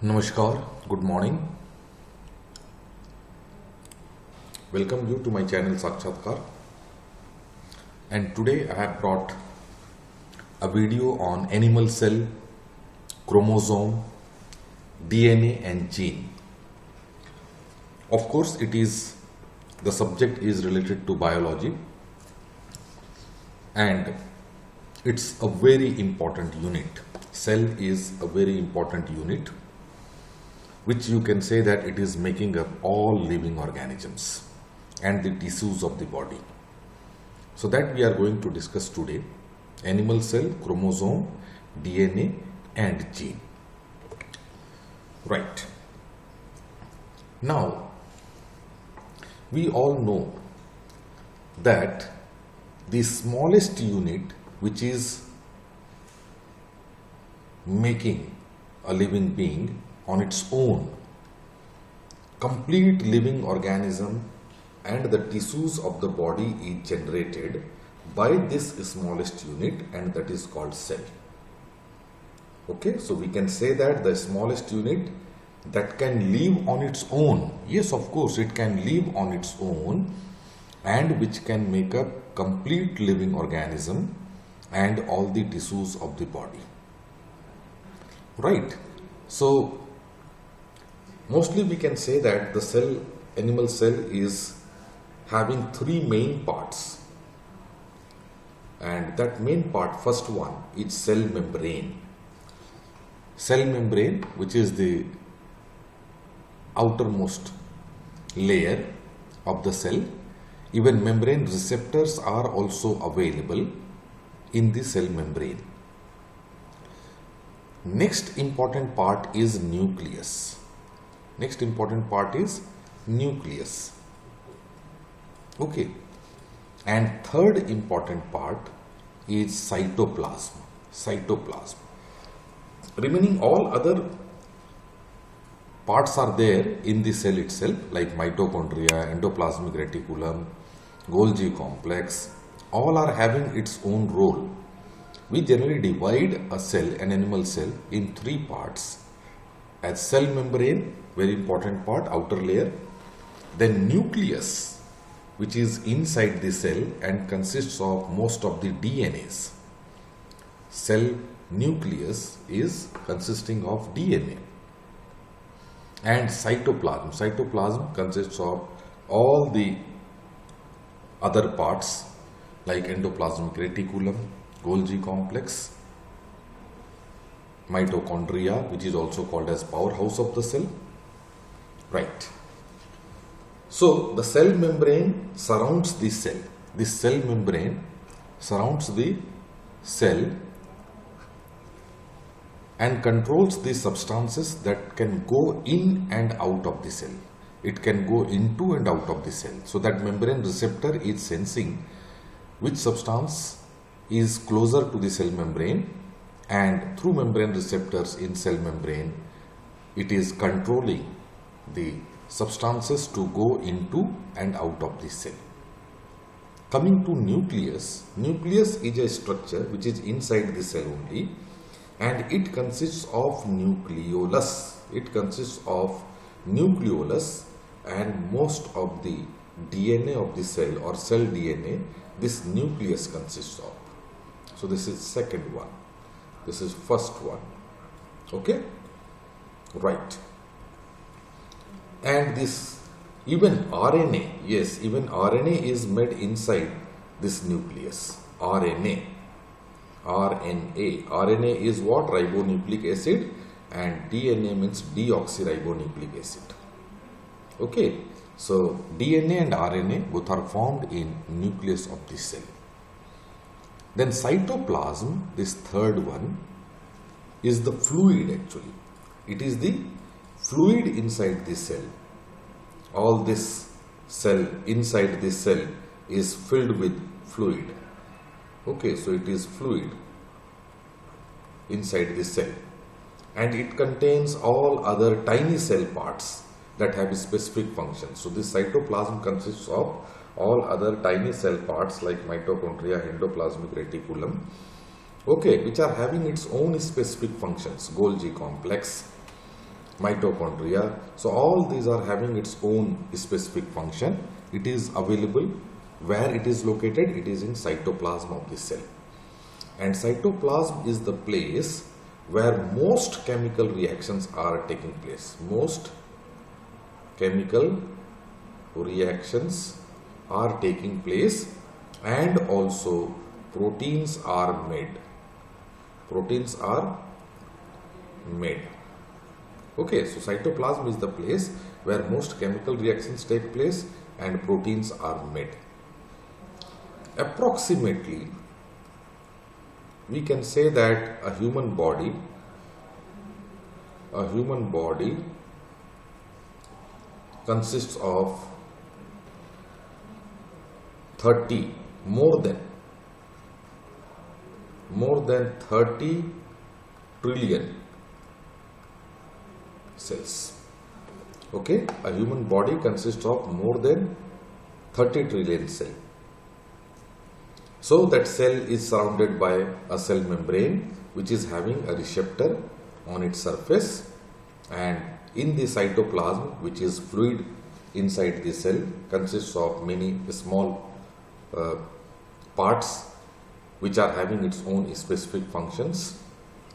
Namaskar, good morning. Welcome you to my channel Sakshatkar. And today I have brought a video on animal cell, chromosome, DNA and gene. Of course, the subject is related to biology and it's a very important unit. Cell is a very important unit, which you can say that it is making up all living organisms and the tissues of the body. So that we are going to discuss today: animal cell, chromosome, DNA and gene. Right. Now, we all know that the smallest unit which is making a living being on its own, complete living organism and the tissues of the body is generated by this smallest unit, and that is called cell. Okay, so we can say that the smallest unit that can live on its own, yes, of course it can live on its own, and which can make up complete living organism and all the tissues of the body. Right. So mostly we can say that the animal cell is having three main parts, and that main part, first one, is cell membrane. Cell membrane, which is the outermost layer of the cell. Even membrane receptors are also available in the cell membrane. Next important part is nucleus. Next important part is nucleus. Okay. And third important part is cytoplasm. Cytoplasm. Remaining all other parts are there in the cell itself, like mitochondria, endoplasmic reticulum, Golgi complex. All are having its own role. We generally divide a cell, an animal cell, in three parts: as cell membrane, very important part, outer layer, then nucleus, which is inside the cell and consists of most of the DNAs. Cell nucleus is consisting of DNA. And cytoplasm. Cytoplasm consists of all the other parts like endoplasmic reticulum, Golgi complex, mitochondria, which is also called as powerhouse of the cell. Right. So the cell membrane surrounds the cell. This cell membrane surrounds the cell and controls the substances that can go in and out of the cell. It can go into and out of the cell. So that membrane receptor is sensing which substance is closer to the cell membrane, and through membrane receptors in cell membrane, it is controlling the substances to go into and out of the cell. Coming to nucleus. Nucleus is a structure which is inside the cell only, and it consists of nucleolus. It consists of nucleolus, and most of the DNA of the cell or cell DNA, this nucleus consists of. So this is second one. This is first one. Okay? Right. And this, even RNA, yes, even RNA is made inside this nucleus. RNA. RNA is what? Ribonucleic acid, and DNA means deoxyribonucleic acid. Okay. So DNA and RNA both are formed in nucleus of the cell. Then cytoplasm, this third one, is the fluid actually. It is the fluid inside the cell. All this cell, inside this cell, is filled with fluid. Okay, so it is fluid inside the cell, and it contains all other tiny cell parts that have specific functions. So this cytoplasm consists of all other tiny cell parts like mitochondria, endoplasmic reticulum, okay, which are having its own specific functions. Golgi complex, mitochondria. So all these are having its own specific function. It is available. Where it is located? It is in cytoplasm of the cell. And cytoplasm is the place where most chemical reactions are taking place. Most chemical reactions are taking place, and also proteins are made. Proteins are made. Okay, so cytoplasm is the place where most chemical reactions take place and proteins are made. Approximately, we can say that a human body consists of 30 more than 30 trillion cells. Okay, a human body consists of more than 30 trillion cells. So that cell is surrounded by a cell membrane which is having a receptor on its surface, and in the cytoplasm, which is fluid inside the cell, consists of many small parts which are having its own specific functions,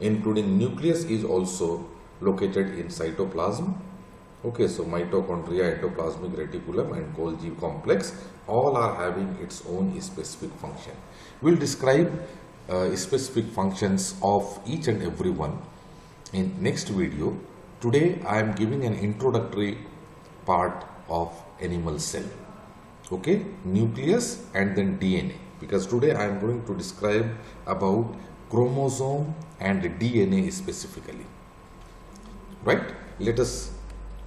including nucleus is also located in cytoplasm. Okay, so mitochondria, endoplasmic reticulum and Golgi complex all are having its own specific function. We'll describe specific functions of each and every one in next video. Today I am giving an introductory part of animal cell. Okay, nucleus and then DNA, because today I am going to describe about chromosome and DNA specifically. Right? Let us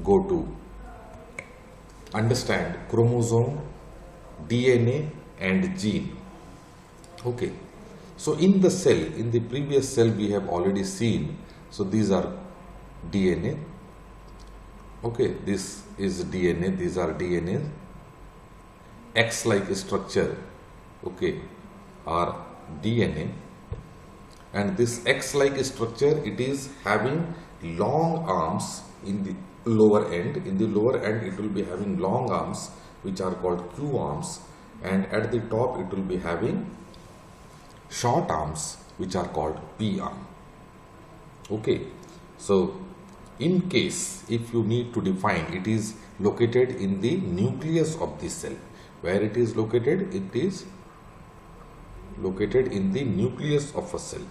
go to understand chromosome, DNA and gene. Okay, so in the cell, in the previous cell we have already seen, so these are DNA. Okay, this is DNA, these are DNA. X-like structure, okay, are DNA, and this X-like structure, it is having long arms in the lower end. In the lower end it will be having long arms which are called Q arms, and at the top it will be having short arms which are called P arm. Okay, so in case if you need to define, it is located in the nucleus of the cell. Where it is located? It is located in the nucleus of a cell.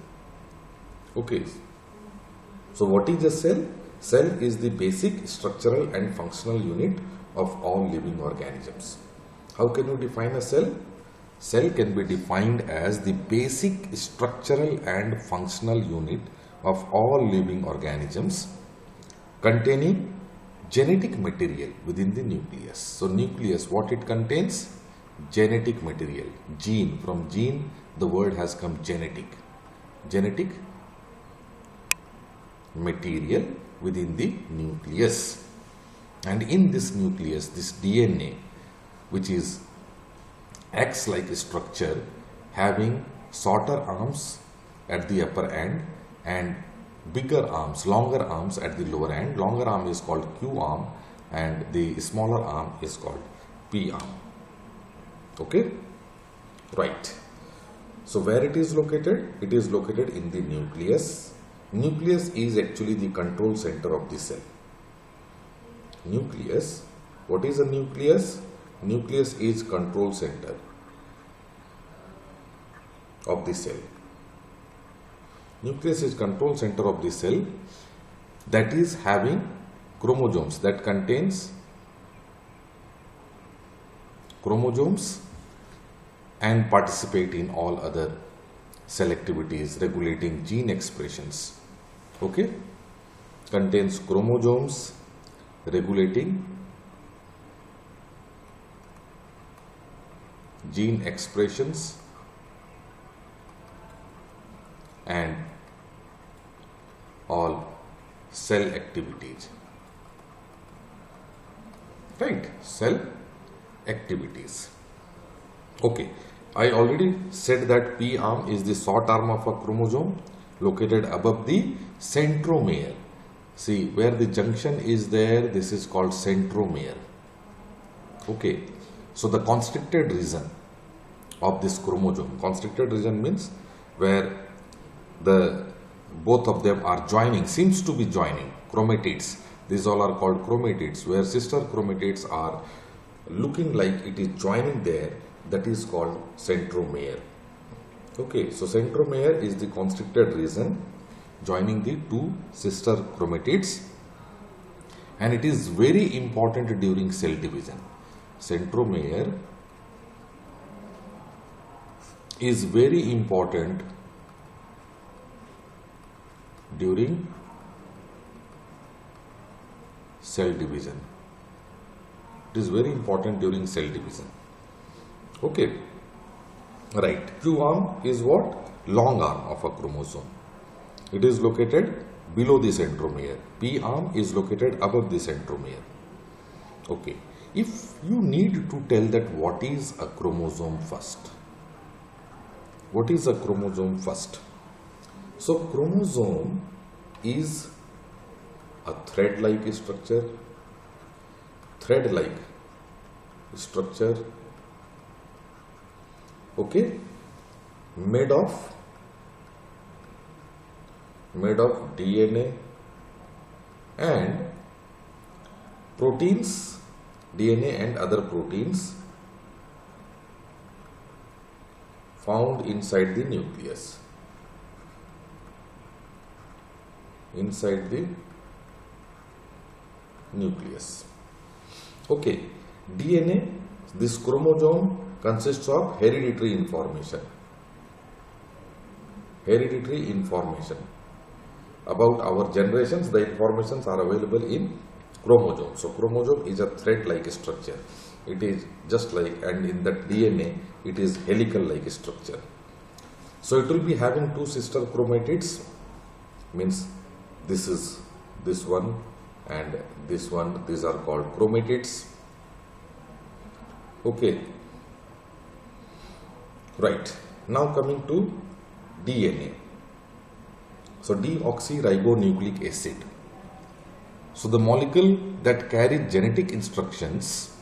Okay, so what is a cell? Cell is the basic structural and functional unit of all living organisms. How can you define a cell? Cell can be defined as the basic structural and functional unit of all living organisms containing genetic material within the nucleus. So nucleus, what it contains? Genetic material, gene. From gene the word has come genetic. Genetic material within the nucleus, and in this nucleus, this DNA, which is X-like structure, having shorter arms at the upper end and bigger arms, longer arms at the lower end. Longer arm is called Q arm and the smaller arm is called P arm. Okay, right. So where it is located? It is located in the nucleus. Nucleus is actually the control center of the cell. Nucleus, what is a nucleus? Nucleus is control center of the cell. Nucleus is control center of the cell, that is having chromosomes, that contains chromosomes and participate in all other cell activities, regulating gene expressions. Okay, contains chromosomes, regulating gene expressions and all cell activities. Right, cell activities. Okay, I already said that P arm is the short arm of a chromosome located above the centromere. See, where the junction is there, this is called centromere. Okay, so the constricted region of this chromosome, constricted region means where both of them are joining, seems to be joining, chromatids. These all are called chromatids, where sister chromatids are looking like it is joining there, that is called centromere. Okay, so centromere is the constricted region joining the two sister chromatids, and it is very important during cell division. Centromere is very important during cell division. It is very important during cell division. Okay, right. Q arm is what? Long arm of a chromosome. It is located below the centromere. P arm is located above the centromere. Okay, if you need to tell that what is a chromosome first. What is a chromosome first? So chromosome is a thread-like structure. Thread-like structure. Okay, made of DNA and proteins, DNA and other proteins found inside the nucleus. Inside the nucleus. Okay, DNA, this chromosome consists of hereditary information. Hereditary information about our generations, the informations are available in chromosome. So chromosome is a thread-like structure. It is just like, and in that DNA, it is helical-like structure. So it will be having two sister chromatids, means this is this one and this one. These are called chromatids. Okay. Right. Now coming to DNA. So deoxyribonucleic acid. So the molecule that carries genetic instructions,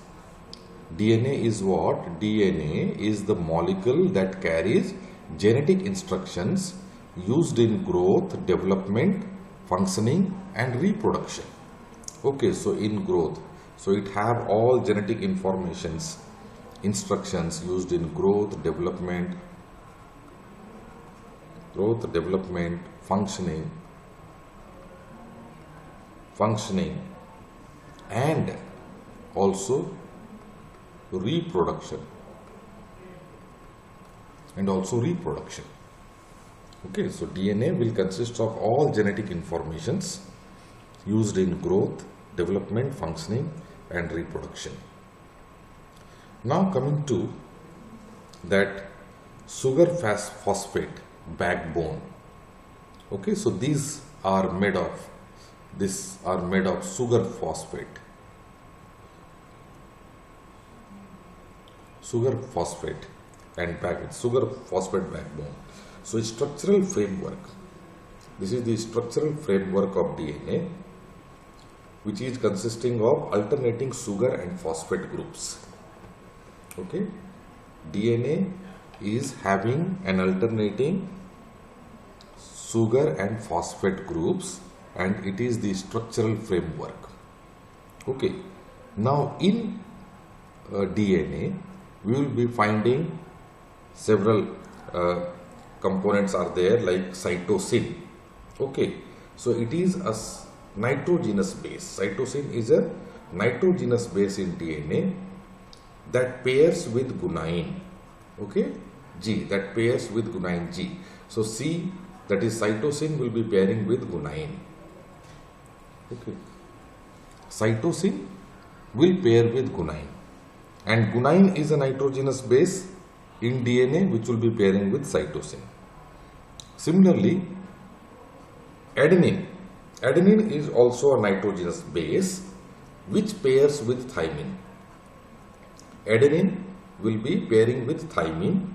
DNA is what? DNA is the molecule that carries genetic instructions used in growth, development, functioning and reproduction. Okay, so in growth, so it have all genetic informations, instructions used in growth, development, functioning and also reproduction. Okay, so DNA will consist of all genetic informations used in growth, development, functioning and reproduction. Now coming to that sugar phosphate backbone. Okay, so these are made of sugar phosphate and sugar phosphate backbone. So structural framework, this is the structural framework of DNA, which is consisting of alternating sugar and phosphate groups. Okay, DNA is having an alternating sugar and phosphate groups, and it is the structural framework. Okay, now in DNA we will be finding several components are there, like cytosine. Okay, so it is a nitrogenous base. Cytosine is a nitrogenous base in DNA that pairs with guanine. Okay, G, that pairs with guanine G. So C, that is cytosine, will be pairing with guanine. Okay, cytosine will pair with guanine, and guanine is a nitrogenous base in DNA which will be pairing with cytosine. Similarly, adenine is also a nitrogenous base which pairs with thymine. Adenine will be pairing with thymine,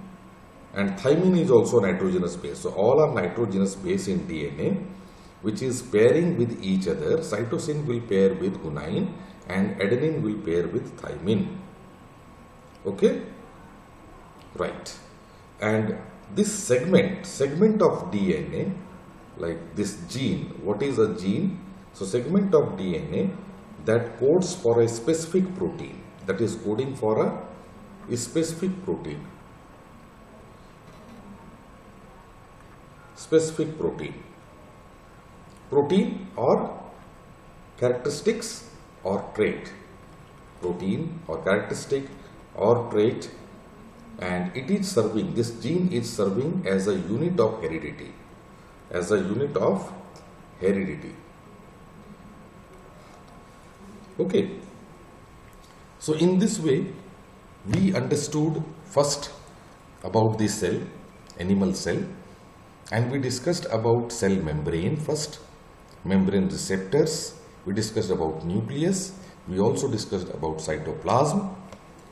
and thymine is also a nitrogenous base. So all are nitrogenous base in DNA which is pairing with each other. Cytosine will pair with guanine and adenine will pair with thymine. Okay, right. And this segment of DNA, like this gene, what is a gene? So segment of DNA that codes for a specific protein, that is coding for a specific protein. Specific protein or characteristics or trait, protein or characteristic or trait, and it is serving, this gene is serving as a unit of heredity, Okay, so in this way we understood first about the cell, animal cell, and we discussed about cell membrane first, membrane receptors, we discussed about nucleus, we also discussed about cytoplasm.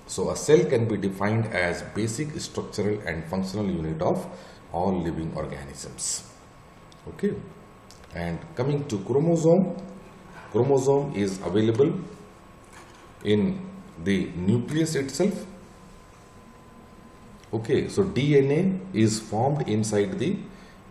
So a cell can be defined as basic structural and functional unit of all living organisms. Okay, and coming to chromosome, chromosome is available in the nucleus itself. Okay, so DNA is formed inside the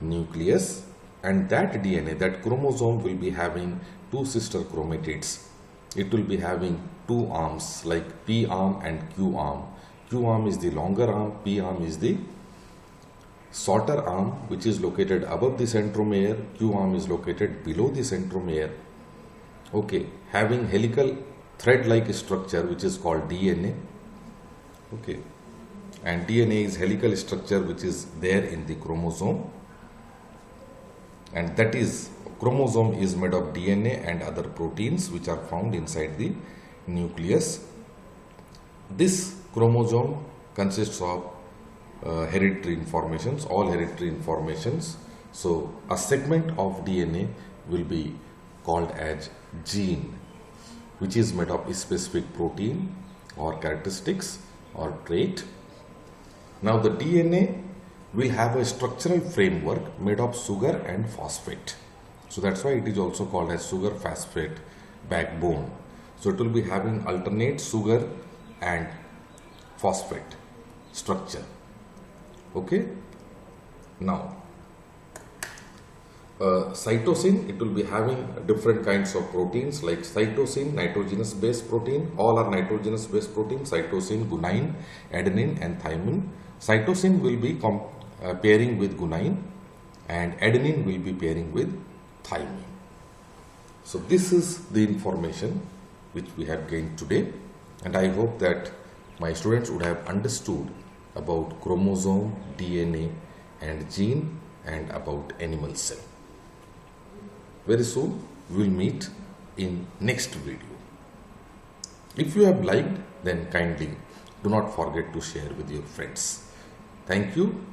nucleus, and that DNA, that chromosome, will be having two sister chromatids. It will be having two arms like P arm and Q arm. Q arm is the longer arm, P arm is the shorter arm, which is located above the centromere. Q arm is located below the centromere. Okay, having helical thread-like structure, which is called DNA. Okay, and DNA is helical structure which is there in the chromosome, and that is, chromosome is made of DNA and other proteins which are found inside the nucleus. This chromosome consists of hereditary informations, all hereditary informations. So a segment of DNA will be called as gene, which is made of a specific protein or characteristics or trait. Now the DNA will have a structural framework made of sugar and phosphate. So that's why it is also called as sugar phosphate backbone. So it will be having alternate sugar and phosphate structure. Okay. Now cytosine, it will be having different kinds of proteins like cytosine, nitrogenous based protein. All are nitrogenous based proteins: cytosine, guanine, adenine and thymine. Cytosine will be pairing with guanine and adenine will be pairing with thymine. So this is the information which we have gained today, and I hope that my students would have understood about chromosome, DNA and gene and about animal cell. Very soon we will meet in next video. If you have liked, then kindly do not forget to share with your friends. Thank you.